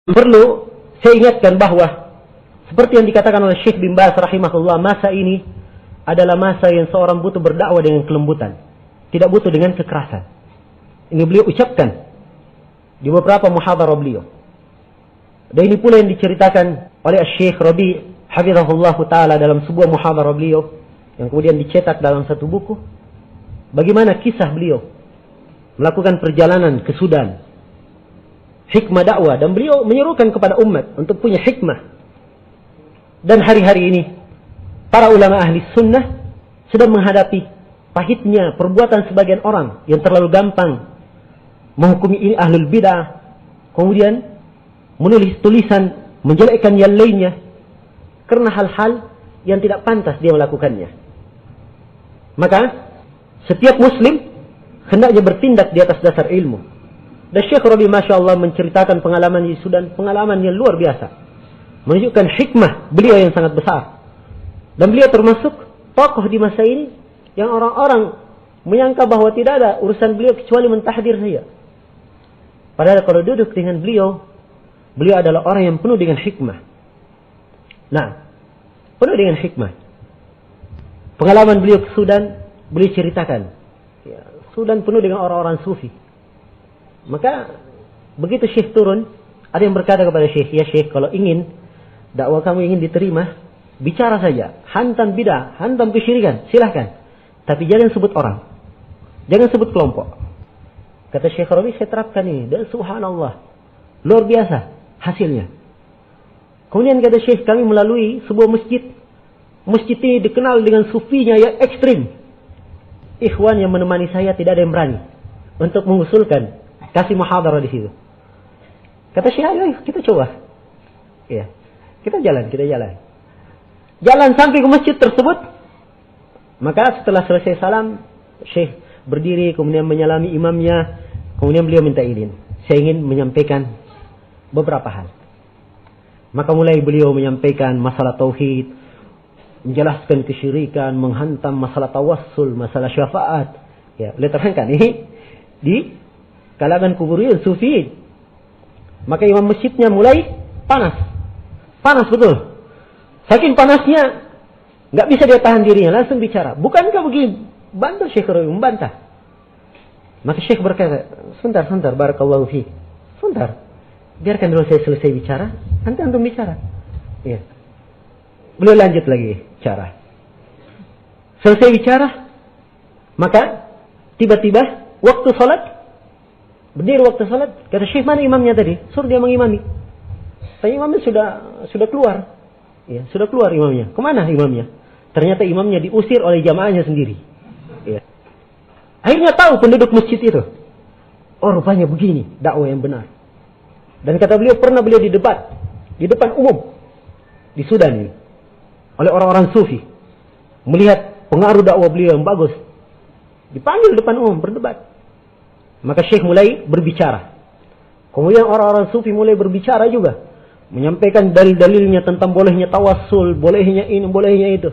Perlu saya ingatkan bahwa seperti yang dikatakan oleh Syekh bin Baz rahimahullah, masa ini adalah masa yang seorang butuh berdakwah dengan kelembutan, tidak butuh dengan kekerasan. Ini beliau ucapkan di beberapa muhadarah beliau. Dan ini pula yang diceritakan oleh Syekh Rabi hafizahullah taala dalam sebuah muhadarah beliau yang kemudian dicetak dalam satu buku. Bagaimana kisah beliau melakukan perjalanan ke Sudan, hikmah dakwah, dan beliau menyerukan kepada umat untuk punya hikmah. Dan hari-hari ini para ulama ahli sunnah sedang menghadapi pahitnya perbuatan sebagian orang yang terlalu gampang menghukumi ini ahlul bid'ah, kemudian menulis tulisan menjelekkan yang lainnya karena hal-hal yang tidak pantas dia melakukannya. Maka setiap muslim hendaknya bertindak di atas dasar ilmu. Dan Syekh Rabi Masya Allah menceritakan pengalaman di Sudan, pengalaman yang luar biasa, menunjukkan hikmah beliau yang sangat besar. Dan beliau termasuk tokoh di masa ini yang orang-orang menyangka bahwa tidak ada urusan beliau kecuali mentahdir saja. Padahal kalau duduk dengan beliau, beliau adalah orang yang penuh dengan hikmah. Nah, penuh dengan hikmah. Pengalaman beliau ke Sudan, beliau ceritakan. Ya, Sudan penuh dengan orang-orang sufi. Maka begitu Syekh turun, ada yang berkata kepada Syekh, ya Syekh, kalau ingin dakwah kamu ingin diterima, bicara saja, hantam bidah, hantam kesyirikan, silahkan. Tapi jangan sebut orang, jangan sebut kelompok. Kata Syekh Rabi, saya terapkan ini, dan subhanallah, luar biasa hasilnya. Kemudian kata Syekh, kami melalui sebuah masjid. Masjid ini dikenal dengan sufinya yang ekstrim. Ikhwan yang menemani saya tidak ada yang berani untuk mengusulkan kasih muhadarah di situ. Kata Syekh, ayo kita coba. Ya, kita jalan. Jalan sampai ke masjid tersebut. Maka setelah selesai salam, Syekh berdiri kemudian menyalami imamnya, kemudian beliau minta izin. Saya ingin menyampaikan beberapa hal. Maka mulai beliau menyampaikan masalah tauhid, menjelaskan kesyirikan, menghantam masalah tawassul, masalah syafaat. Ya, boleh terangkan ini di kalangan kuburiyun sufi. Maka imam masjidnya mulai panas betul. Saking panasnya nggak bisa dia tahan dirinya, langsung bicara. Bukankah begini? Bantah Syekh Rabi, membantah. Maka Syekh berkata, sebentar, barakallahu fiik. Sebentar, biarkan dulu saya selesai bicara, nanti antum bicara. Ya. Beliau lanjut lagi bicara. Selesai bicara, maka tiba-tiba waktu salat, berdiri waktu salat, kata Syekh, mana imamnya tadi? Suruh dia mengimami. Tapi imamnya sudah keluar. Ya, sudah keluar imamnya. Kemana imamnya? Ternyata imamnya diusir oleh jamaahnya sendiri. Ya. Akhirnya tahu penduduk masjid itu. Oh, rupanya begini dakwah yang benar. Dan kata beliau, pernah beliau didebat di depan umum di Sudan ini oleh orang-orang sufi, melihat pengaruh dakwah beliau yang bagus, dipanggil depan umum berdebat. Maka Syekh mulai berbicara. Kemudian orang-orang sufi mulai berbicara juga, menyampaikan dalil-dalilnya tentang bolehnya tawassul, bolehnya ini, bolehnya itu.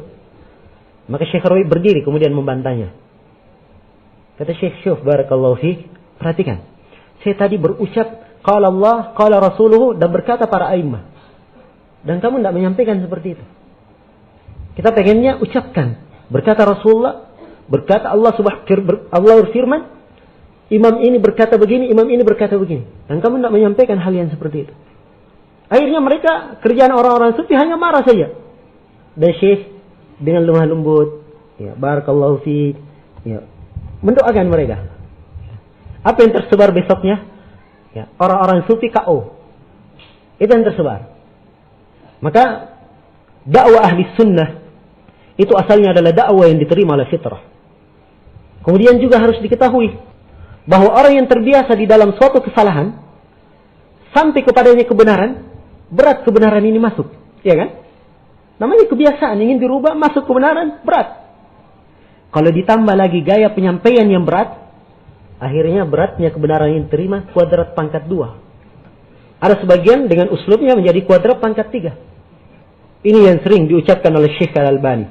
Maka Syekh Rabi berdiri kemudian membantahnya. Kata Syekh, syuf barakallahu fiik, perhatikan. Saya tadi berucap qala Allah, qala Rasuluhu, dan berkata para a'immah. Dan kamu tidak menyampaikan seperti itu. Kita pengennya ucapkan, berkata Rasulullah, berkata Allah Allah berfirman, imam ini berkata begini, imam ini berkata begini. Dan kamu tidak menyampaikan hal yang seperti itu. Akhirnya mereka, kerjaan orang-orang sufi hanya marah saja. Dan Syekh dengan lemah lembut, ya, barakallahu fiik, ya, mendoakan mereka. Apa yang tersebar besoknya? Ya, orang-orang sufi KO. Itu yang tersebar. Maka dakwah ahli sunnah itu asalnya adalah dakwah yang diterima oleh fitrah. Kemudian juga harus diketahui bahwa orang yang terbiasa di dalam suatu kesalahan sampai kepadanya kebenaran, berat kebenaran ini masuk, ya kan? Namanya kebiasaan, ingin dirubah, masuk kebenaran, berat. Kalau ditambah lagi gaya penyampaian yang berat, akhirnya beratnya kebenaran yang diterima kuadrat pangkat 2. Ada sebagian dengan uslubnya menjadi kuadrat pangkat 3. Ini yang sering diucapkan oleh Syekh Al-Albani.